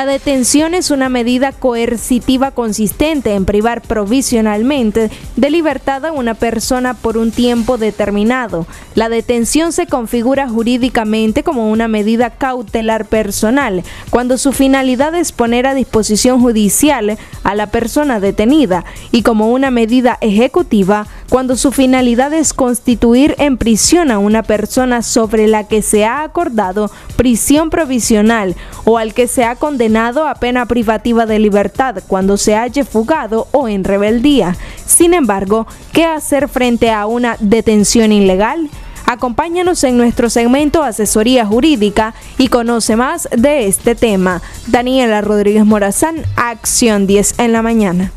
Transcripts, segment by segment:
La detención es una medida coercitiva consistente en privar provisionalmente de libertad a una persona por un tiempo determinado. La detención se configura jurídicamente como una medida cautelar personal, cuando su finalidad es poner a disposición judicial a la persona detenida, y como una medida ejecutiva, cuando su finalidad es constituir en prisión a una persona sobre la que se ha acordado prisión provisional o al que se ha condenado a pena privativa de libertad cuando se halle fugado o en rebeldía. Sin embargo, ¿qué hacer frente a una detención ilegal? Acompáñanos en nuestro segmento Asesoría Jurídica y conoce más de este tema. Daniela Rodríguez Morazán, Acción 10 en la mañana.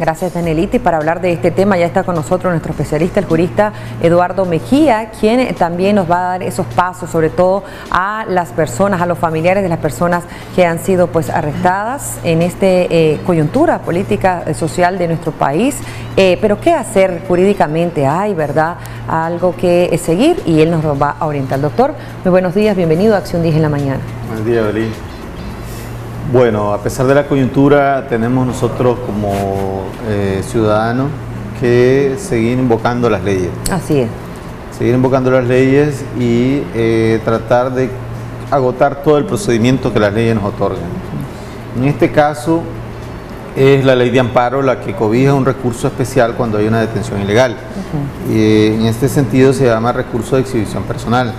Gracias, Danielita. Y para hablar de este tema ya está con nosotros nuestro especialista, el jurista Eduardo Mejía, quien también nos va a dar esos pasos, sobre todo a las personas, a los familiares de las personas que han sido arrestadas en esta coyuntura política social de nuestro país. Pero ¿qué hacer jurídicamente? Hay, ¿verdad?, algo que seguir, y él nos va a orientar. Doctor, muy buenos días, bienvenido a Acción 10 en la mañana. Buenos días, Belín. Bueno, a pesar de la coyuntura, tenemos nosotros como ciudadanos que seguir invocando las leyes. Así es. Seguir invocando las leyes y tratar de agotar todo el procedimiento que las leyes nos otorgan. En este caso, es la ley de amparo la que cobija un recurso especial cuando hay una detención ilegal. Y en este sentido se llama recurso de exhibición personal.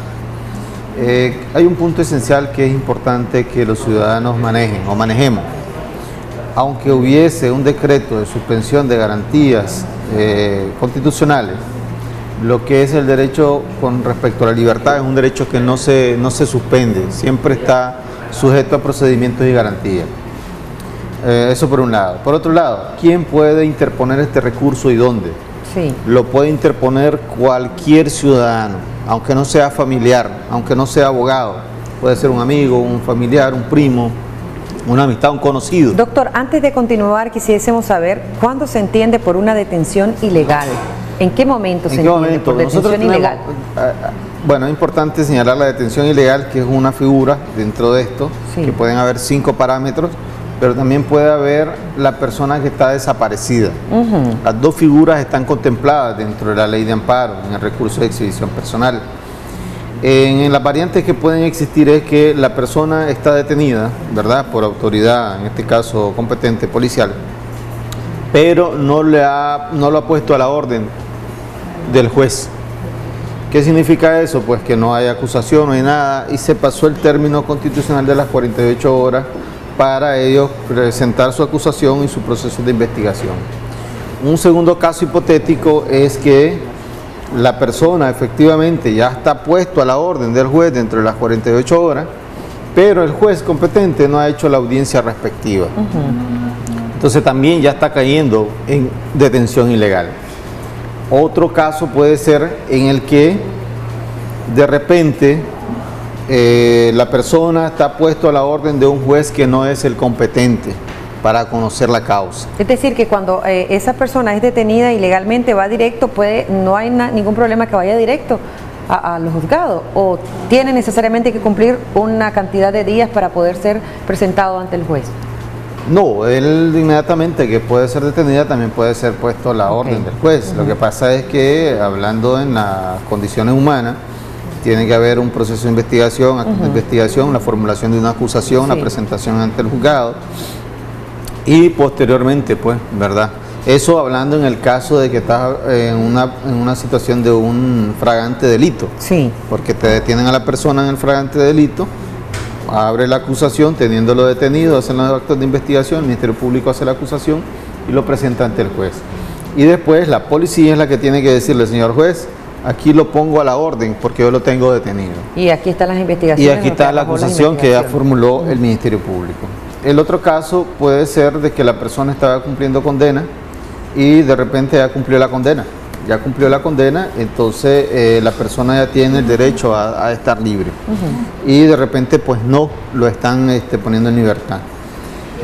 Hay un punto esencial que es importante que los ciudadanos manejen o manejemos. Aunque hubiese un decreto de suspensión de garantías constitucionales, lo que es el derecho con respecto a la libertad es un derecho que no se suspende, siempre está sujeto a procedimientos y garantías. Eso por un lado. Por otro lado, ¿quién puede interponer este recurso y dónde? Sí. Lo puede interponer cualquier ciudadano, aunque no sea familiar, aunque no sea abogado. Puede ser un amigo, un familiar, un primo, una amistad, un conocido. Doctor, antes de continuar, quisiésemos saber cuándo se entiende por una detención ilegal. ¿En qué momento se entiende por detención ilegal? Bueno, es importante señalar la detención ilegal, que es una figura dentro de esto, que pueden haber 5 parámetros, pero también puede haber la persona que está desaparecida. Las dos figuras están contempladas dentro de la ley de amparo, en el recurso de exhibición personal. En las variantes que pueden existir es que la persona está detenida, ¿verdad?, por autoridad, en este caso competente policial, pero no lo ha puesto a la orden del juez. ¿Qué significa eso? Pues que no hay acusación, no hay nada, y se pasó el término constitucional de las 48 horas para ellos presentar su acusación y su proceso de investigación. Un segundo caso hipotético es que la persona efectivamente ya está puesto a la orden del juez dentro de las 48 horas, pero el juez competente no ha hecho la audiencia respectiva. Entonces también ya está cayendo en detención ilegal. Otro caso puede ser en el que de repente la persona está puesto a la orden de un juez que no es el competente para conocer la causa. Es decir, que cuando esa persona es detenida ilegalmente va directo, no hay ningún problema que vaya directo a los juzgados, o tiene necesariamente que cumplir una cantidad de días para poder ser presentado ante el juez. No, él inmediatamente que puede ser detenida también puede ser puesto a la orden del juez. Lo que pasa es que, hablando en las condiciones humanas, tiene que haber un proceso de investigación, la formulación de una acusación, la presentación ante el juzgado y posteriormente, pues, ¿verdad? Eso hablando en el caso de que estás en una situación de un flagrante delito. Sí. Porque te detienen a la persona en el flagrante delito, abre la acusación, teniéndolo detenido, hacen los actos de investigación, el Ministerio Público hace la acusación y lo presenta ante el juez. Y después la policía es la que tiene que decirle, señor juez, aquí lo pongo a la orden porque yo lo tengo detenido. Y aquí están las investigaciones. Y aquí está la acusación que ya formuló el Ministerio Público. El otro caso puede ser de que la persona estaba cumpliendo condena y de repente ya cumplió la condena. Ya cumplió la condena, entonces la persona ya tiene el derecho a estar libre. Y de repente pues no lo están poniendo en libertad.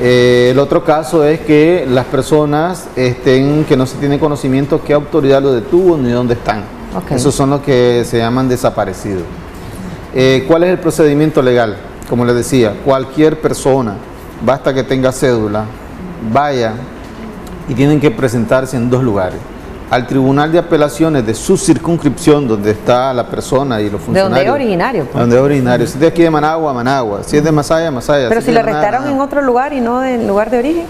El otro caso es que las personas que no se tiene conocimiento qué autoridad lo detuvo ni dónde están. Esos son los que se llaman desaparecidos. ¿Cuál es el procedimiento legal? como les decía, cualquier persona, basta que tenga cédula, vaya y tienen que presentarse en 2 lugares. Al Tribunal de Apelaciones de su circunscripción, donde está la persona y los funcionarios. ¿De dónde es originario? Pues. De donde es originario. Si es de aquí de Managua, Managua. Si es de Masaya, Masaya. Pero si le restaron en otro lugar y no en lugar de origen.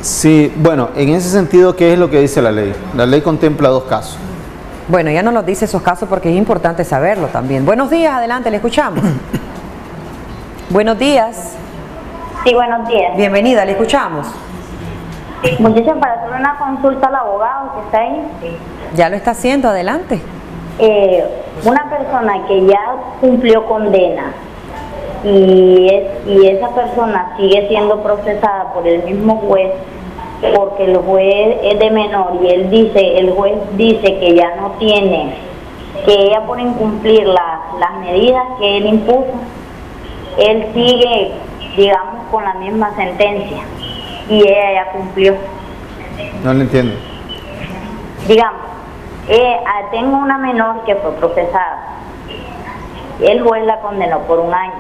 Sí, bueno, en ese sentido, ¿qué es lo que dice la ley? La ley contempla 2 casos. Bueno, ya no nos dice esos casos porque es importante saberlo también. Buenos días, adelante, le escuchamos. Buenos días. Sí, buenos días. Bienvenida, le escuchamos. Muchachos, para hacer una consulta al abogado que está ahí. Ya lo está haciendo, adelante. Una persona que ya cumplió condena y esa persona sigue siendo procesada por el mismo juez, porque el juez es de menor y el juez dice que ya no tiene, que ella por incumplir las medidas que él impuso, él sigue, digamos, con la misma sentencia y ella ya cumplió. No lo entiendo. Digamos, tengo una menor que fue procesada, el juez la condenó por 1 año,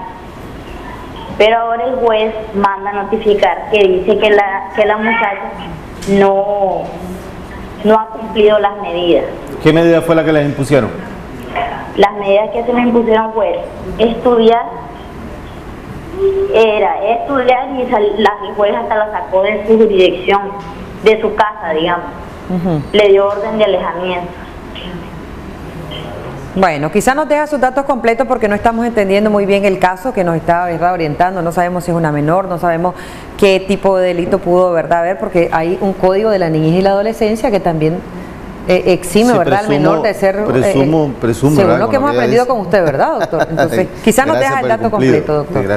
pero ahora el juez manda a notificar que dice que la muchacha no ha cumplido las medidas. ¿Qué medida fue la que les impusieron? Las medidas que se le impusieron fue estudiar, y el juez hasta la sacó de su jurisdicción, de su casa, digamos. Le dio orden de alejamiento. Bueno, quizá nos deja sus datos completos porque no estamos entendiendo muy bien el caso que nos está, ¿verdad?, orientando. No sabemos si es una menor, no sabemos qué tipo de delito pudo, ¿verdad?, haber, porque hay un código de la niñez y la adolescencia que también exime, sí, ¿verdad?, al menor de ser... Presumo, según lo que hemos aprendido con usted, ¿verdad, doctor? Entonces, quizá nos deja el dato completo, doctor. Sí,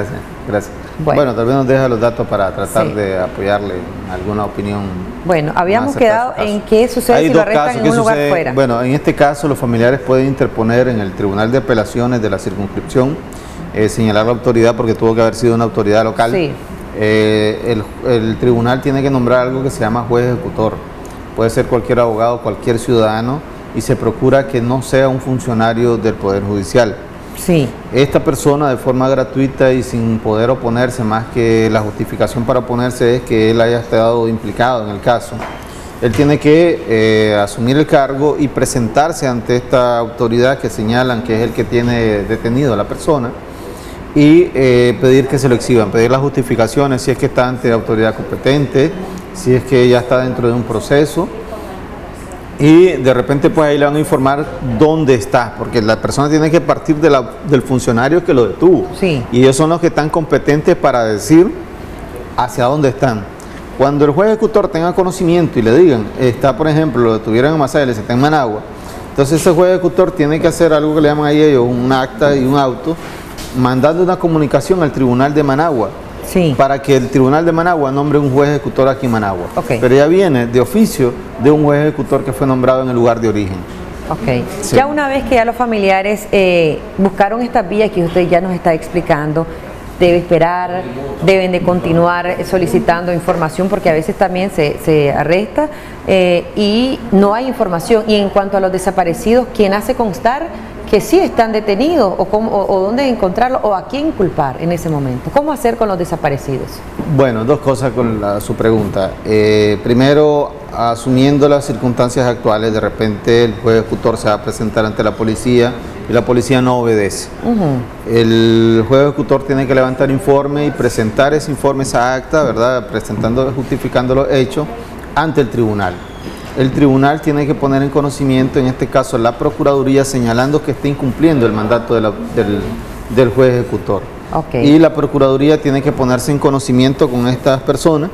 gracias. Bueno, tal vez nos deja los datos para tratar de apoyarle en alguna opinión. Bueno, habíamos quedado en qué sucede si lo arrestan en un lugar fuera. Bueno, en este caso los familiares pueden interponer en el Tribunal de Apelaciones de la circunscripción, señalar la autoridad porque tuvo que haber sido una autoridad local. Sí. El tribunal tiene que nombrar algo que se llama juez ejecutor. Puede ser cualquier abogado, cualquier ciudadano, y se procura que no sea un funcionario del Poder Judicial. Sí. Esta persona, de forma gratuita y sin poder oponerse, más que la justificación para oponerse es que él haya estado implicado en el caso, él tiene que asumir el cargo y presentarse ante esta autoridad que señalan que es el que tiene detenido a la persona y pedir que se lo exhiban, pedir las justificaciones si es que está ante la autoridad competente, si es que ya está dentro de un proceso, y de repente pues ahí le van a informar dónde está, porque la persona tiene que partir del funcionario que lo detuvo. Sí. Y ellos son los que están competentes para decir hacia dónde están. Cuando el juez ejecutor tenga conocimiento y le digan, está, por ejemplo, lo detuvieron en Masaya, está en Managua, entonces ese juez ejecutor tiene que hacer algo que le llaman ahí ellos un acta y un auto, mandando una comunicación al Tribunal de Managua. Sí. Para que el Tribunal de Managua nombre un juez ejecutor aquí en Managua. Okay. Pero ya viene de oficio de un juez ejecutor que fue nombrado en el lugar de origen. Ok. Sí. Ya una vez que ya los familiares buscaron estas vías que usted ya nos está explicando, debe esperar, deben de continuar solicitando información porque a veces también se arresta y no hay información. Y en cuanto a los desaparecidos, ¿quién hace constar que sí están detenidos o dónde encontrarlos o a quién culpar en ese momento? ¿Cómo hacer con los desaparecidos? Bueno, 2 cosas con su pregunta. Primero, asumiendo las circunstancias actuales, de repente el juez ejecutor se va a presentar ante la policía y la policía no obedece. El juez ejecutor tiene que levantar informe y presentar ese informe, esa acta, ¿verdad?, justificando los hechos ante el tribunal. El tribunal tiene que poner en conocimiento, en este caso la Procuraduría, señalando que está incumpliendo el mandato del juez ejecutor. Okay. Y la Procuraduría tiene que ponerse en conocimiento con estas personas.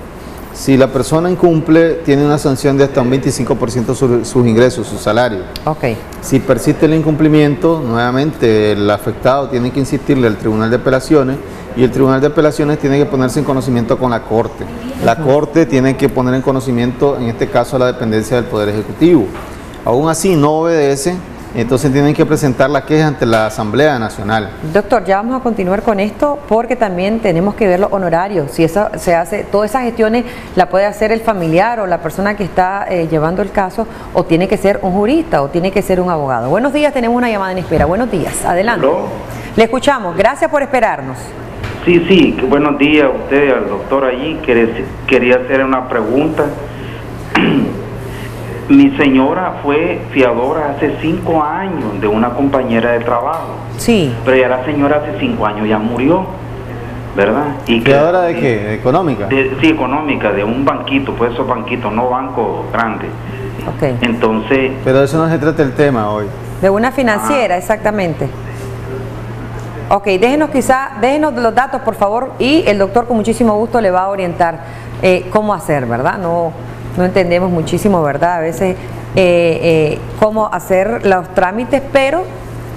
Si la persona incumple, tiene una sanción de hasta un 25% sobre sus ingresos, su salario. Okay. Si persiste el incumplimiento, nuevamente el afectado tiene que insistirle al Tribunal de Apelaciones y el Tribunal de Apelaciones tiene que ponerse en conocimiento con la Corte. La Corte tiene que poner en conocimiento, en este caso, a la dependencia del Poder Ejecutivo. Aún así no obedece, entonces tienen que presentar la queja ante la Asamblea Nacional. Doctor, ya vamos a continuar con esto porque también tenemos que ver los honorarios. Si eso se hace, todas esas gestiones la puede hacer el familiar o la persona que está llevando el caso, o tiene que ser un jurista o tiene que ser un abogado. Buenos días, tenemos una llamada en espera. Buenos días, adelante. ¿Aló? Le escuchamos, gracias por esperarnos. Sí, buenos días a usted, al doctor allí. Quería hacer una pregunta. Mi señora fue fiadora hace 5 años de una compañera de trabajo. Sí. Pero ya la señora hace 5 años ya murió, ¿verdad? ¿Y ¿Fiadora de qué? ¿Económica? Sí, económica, de un banquito, pues esos banquitos, no bancos grandes. Ok. Entonces... Pero eso no se trata el tema hoy. De una financiera, exactamente. Ok, déjenos los datos, por favor, y el doctor con muchísimo gusto le va a orientar cómo hacer, ¿verdad? No entendemos muchísimo, ¿verdad? A veces cómo hacer los trámites, pero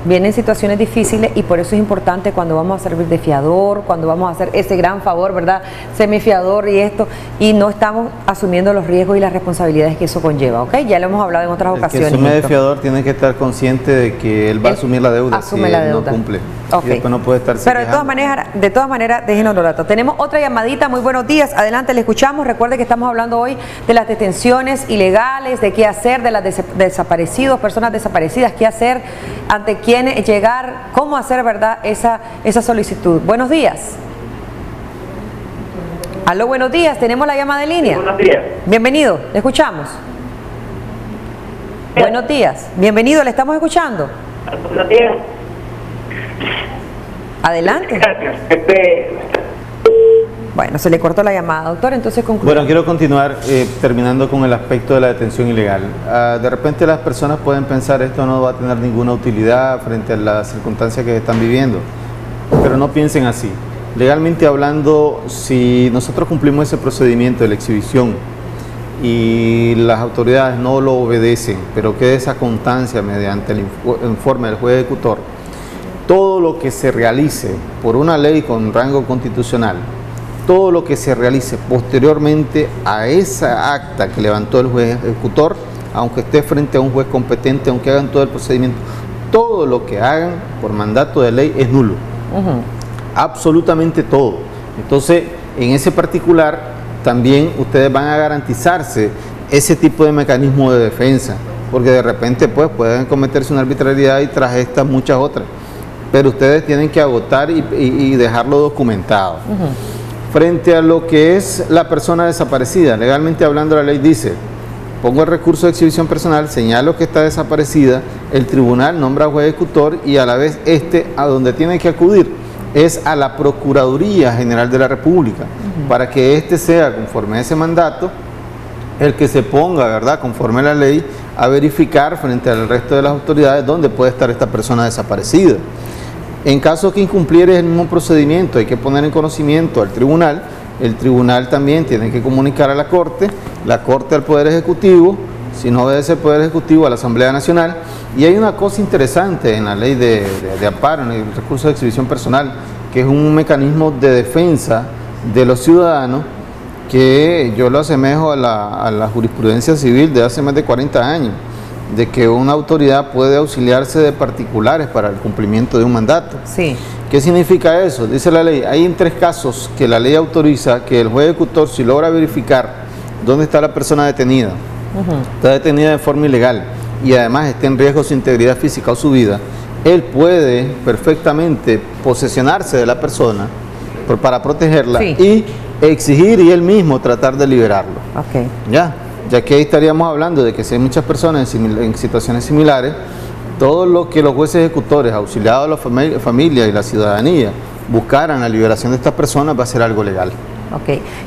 vienen situaciones difíciles y por eso es importante cuando vamos a servir de fiador, cuando vamos a hacer ese gran favor, ¿verdad? Semifiador y esto, y no estamos asumiendo los riesgos y las responsabilidades que eso conlleva, ¿ok? Ya lo hemos hablado en otras ocasiones. El que asume de fiador tiene que estar consciente de que él va a asumir la deuda si él no cumple. Okay. Y después no puede estarse Pero de todas maneras, déjenos los datos. Tenemos otra llamadita, muy buenos días, adelante, le escuchamos. Recuerde que estamos hablando hoy de las detenciones ilegales, de qué hacer, de las desaparecidos, personas desaparecidas, qué hacer, ante quién llegar, cómo hacer, ¿verdad?, esa solicitud. Buenos días. Aló, buenos días, tenemos la llamada de línea. Buenos días. Bienvenido, le escuchamos. Buenos días, bienvenido, le estamos escuchando. Buenos días. Adelante. Gracias. Bueno, se le cortó la llamada, doctor, entonces concluye. Bueno, quiero continuar terminando con el aspecto de la detención ilegal. De repente las personas pueden pensar esto no va a tener ninguna utilidad frente a las circunstancias que están viviendo, pero no piensen así. Legalmente hablando, si nosotros cumplimos ese procedimiento de la exhibición y las autoridades no lo obedecen, pero queda esa constancia mediante el informe del juez ejecutor, todo lo que se realice por una ley con rango constitucional, todo lo que se realice posteriormente a esa acta que levantó el juez ejecutor, aunque esté frente a un juez competente, aunque hagan todo el procedimiento, todo lo que hagan por mandato de ley es nulo. Absolutamente todo. Entonces, en ese particular, también ustedes van a garantizarse ese tipo de mecanismo de defensa, porque de repente pues pueden cometerse una arbitrariedad y tras estas muchas otras, pero ustedes tienen que agotar y dejarlo documentado. Frente a lo que es la persona desaparecida, legalmente hablando la ley dice, pongo el recurso de exhibición personal, señalo que está desaparecida, el tribunal nombra juez ejecutor y a la vez a donde tiene que acudir es a la Procuraduría General de la República, para que sea conforme a ese mandato, el que se ponga, ¿verdad?, conforme a la ley, a verificar frente al resto de las autoridades dónde puede estar esta persona desaparecida. En caso que incumpliere el mismo procedimiento, hay que poner en conocimiento al tribunal, el tribunal también tiene que comunicar a la Corte al Poder Ejecutivo, si no obedece el Poder Ejecutivo a la Asamblea Nacional. Y hay una cosa interesante en la ley de amparo, en el recurso de exhibición personal, que es un mecanismo de defensa de los ciudadanos que yo lo asemejo a la jurisprudencia civil de hace más de 40 años, de que una autoridad puede auxiliarse de particulares para el cumplimiento de un mandato. Sí. ¿Qué significa eso? Dice la ley, hay en 3 casos que la ley autoriza que el juez ejecutor, si logra verificar dónde está la persona detenida, está detenida de forma ilegal y además está en riesgo su integridad física o su vida, él puede perfectamente posesionarse de la persona para protegerla, sí, y exigir y él mismo tratar de liberarlo. Ya que ahí estaríamos hablando de que si hay muchas personas en situaciones similares, todo lo que los jueces ejecutores, auxiliados a la familia y la ciudadanía, buscaran la liberación de estas personas, va a ser algo legal.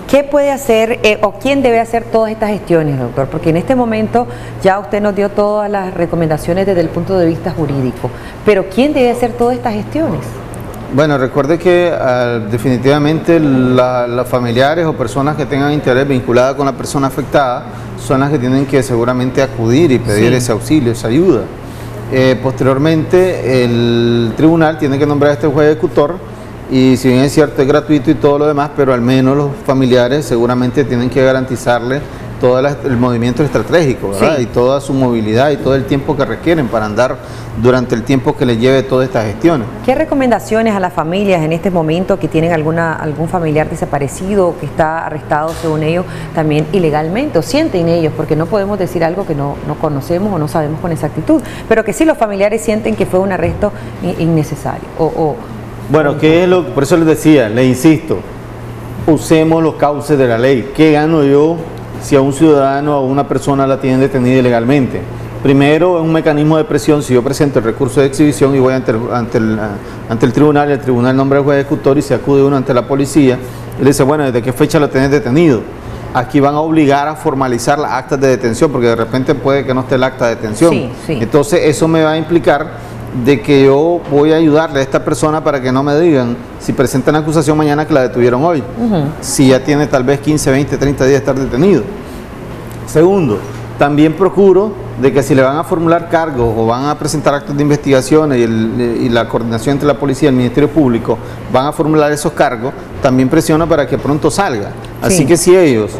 ¿Qué puede hacer o quién debe hacer todas estas gestiones, doctor? Porque en este momento ya usted nos dio todas las recomendaciones desde el punto de vista jurídico, pero ¿quién debe hacer todas estas gestiones? Bueno, recuerde que definitivamente los familiares o personas que tengan interés vinculada con la persona afectada son las que tienen que seguramente acudir y pedir ese auxilio, esa ayuda. Posteriormente el tribunal tiene que nombrar a este juez ejecutor y si bien es cierto es gratuito y todo lo demás, pero al menos los familiares seguramente tienen que garantizarle todo el movimiento estratégico, ¿verdad? Sí. Y toda su movilidad y todo el tiempo que requieren para andar durante el tiempo que les lleve todas estas gestiones. ¿Qué recomendaciones a las familias en este momento que tienen algún familiar desaparecido que está arrestado según ellos también ilegalmente, o sienten ellos, porque no podemos decir algo que no conocemos o no sabemos con exactitud, pero que sí los familiares sienten que fue un arresto innecesario? Bueno, por eso les decía, les insisto, usemos los cauces de la ley. ¿Qué gano yo si a un ciudadano o a una persona la tienen detenida ilegalmente? Primero, es un mecanismo de presión. Si yo presento el recurso de exhibición y voy ante el tribunal, y el tribunal nombra al juez ejecutor y se acude uno ante la policía, y le dice, bueno, ¿desde qué fecha lo tenés detenido? Aquí van a obligar a formalizar las actas de detención, porque de repente puede que no esté el acta de detención. Sí, sí. Entonces, eso me va a implicar de que yo voy a ayudarle a esta persona para que no me digan, si presentan acusación mañana, que la detuvieron hoy, si ya tiene tal vez 15, 20, 30 días de estar detenido. Segundo, también procuro de que si le van a formular cargos o van a presentar actos de investigación y la coordinación entre la policía y el Ministerio Público van a formular esos cargos, también presiono para que pronto salga. Así Sí. que si ellos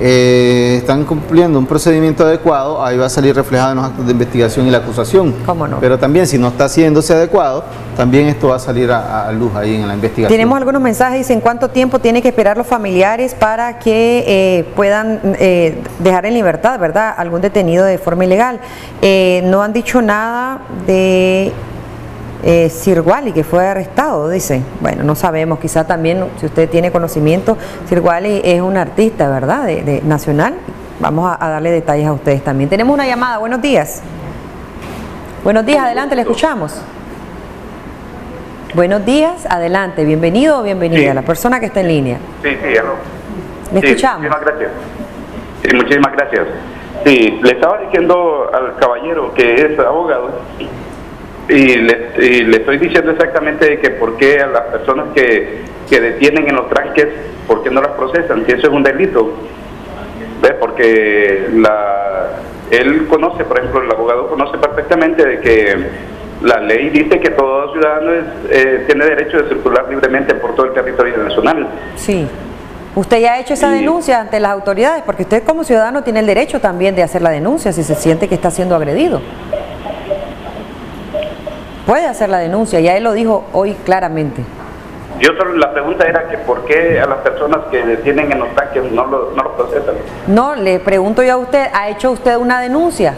están cumpliendo un procedimiento adecuado, ahí va a salir reflejado en los actos de investigación y la acusación. ¿Cómo no? Pero también si no está haciéndose adecuado, también esto va a salir a luz ahí en la investigación. Tenemos algunos mensajes, dicen cuánto tiempo tienen que esperar los familiares para que puedan dejar en libertad, ¿verdad?, algún detenido de forma ilegal. No han dicho nada de Sirwali, que fue arrestado, dice. Bueno, no sabemos, quizá también, si usted tiene conocimiento, Sirwali es un artista, ¿verdad?, de nacional. Vamos a darle detalles a ustedes también. Tenemos una llamada, buenos días. Buenos días, adelante, le escuchamos. Buenos días, adelante, bienvenido o bienvenida, Sí. la persona que está en línea. Sí, aló. Le escuchamos. Muchísimas gracias. Sí, muchísimas gracias. Sí, le estaba diciendo al caballero que es abogado y le estoy diciendo exactamente que por qué a las personas que detienen en los tranques, por qué no las procesan, si eso es un delito. ¿Ve? Porque él conoce, por ejemplo, el abogado conoce perfectamente de que la ley dice que todo ciudadano tiene derecho de circular libremente por todo el territorio nacional. Sí. ¿Usted ya ha hecho esa denuncia ante las autoridades? Porque usted como ciudadano tiene el derecho también de hacer la denuncia si se siente que está siendo agredido. Puede hacer la denuncia, ya él lo dijo hoy claramente. Yo solo, la pregunta era que por qué a las personas que detienen en los tanques no lo procesan. No, le pregunto yo a usted, ¿ha hecho usted una denuncia?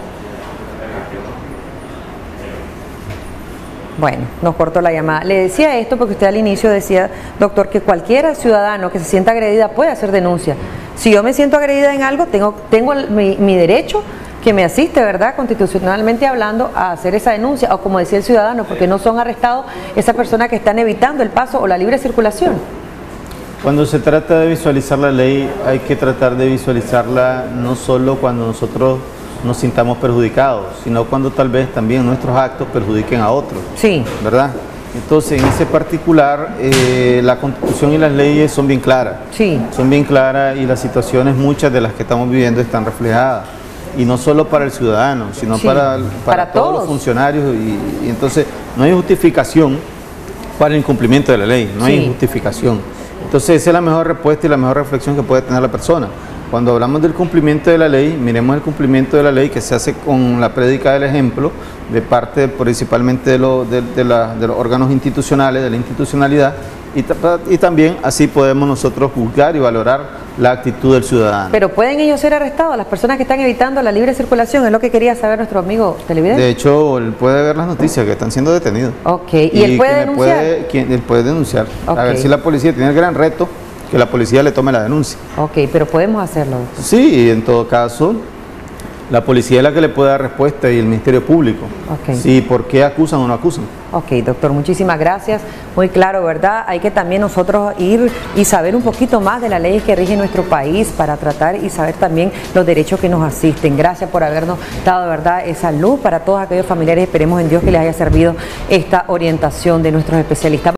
Bueno, nos cortó la llamada. Le decía esto porque usted al inicio decía, doctor, que cualquier ciudadano que se sienta agredida puede hacer denuncia. Si yo me siento agredida en algo, tengo mi derecho que me asiste, ¿verdad?, constitucionalmente hablando, a hacer esa denuncia, o como decía el ciudadano, porque no son arrestados esas personas que están evitando el paso o la libre circulación. Cuando se trata de visualizar la ley, hay que tratar de visualizarla no solo cuando nosotros nos sintamos perjudicados, sino cuando tal vez también nuestros actos perjudiquen a otros. Sí. ¿Verdad? Entonces, en ese particular, la Constitución y las leyes son bien claras. Sí. Son bien claras y las situaciones, muchas de las que estamos viviendo, están reflejadas. Y no solo para el ciudadano, sino Sí, para todos los funcionarios. Y entonces, no hay justificación para el incumplimiento de la ley, no hay justificación. Entonces, esa es la mejor respuesta y la mejor reflexión que puede tener la persona. Cuando hablamos del cumplimiento de la ley, miremos el cumplimiento de la ley que se hace con la prédica del ejemplo, de parte principalmente de los órganos institucionales, de la institucionalidad, y también así podemos nosotros juzgar y valorar la actitud del ciudadano. Pero ¿pueden ellos ser arrestados, las personas que están evitando la libre circulación? Es lo que quería saber nuestro amigo televidente. De hecho, él puede ver las noticias que están siendo detenidos. Ok, ¿y él puede denunciar? Él puede denunciar. Ok. A ver si la policía tiene el gran reto que la policía le tome la denuncia. Ok, pero podemos hacerlo. Sí, y en todo caso, la policía es la que le puede dar respuesta y el Ministerio Público. Ok. Sí, ¿por qué acusan o no acusan? Ok, doctor, muchísimas gracias. Muy claro, ¿verdad? Hay que también nosotros ir y saber un poquito más de las leyes que rigen nuestro país para tratar y saber también los derechos que nos asisten. Gracias por habernos dado, ¿verdad?, esa luz para todos aquellos familiares. Esperemos en Dios que les haya servido esta orientación de nuestros especialistas.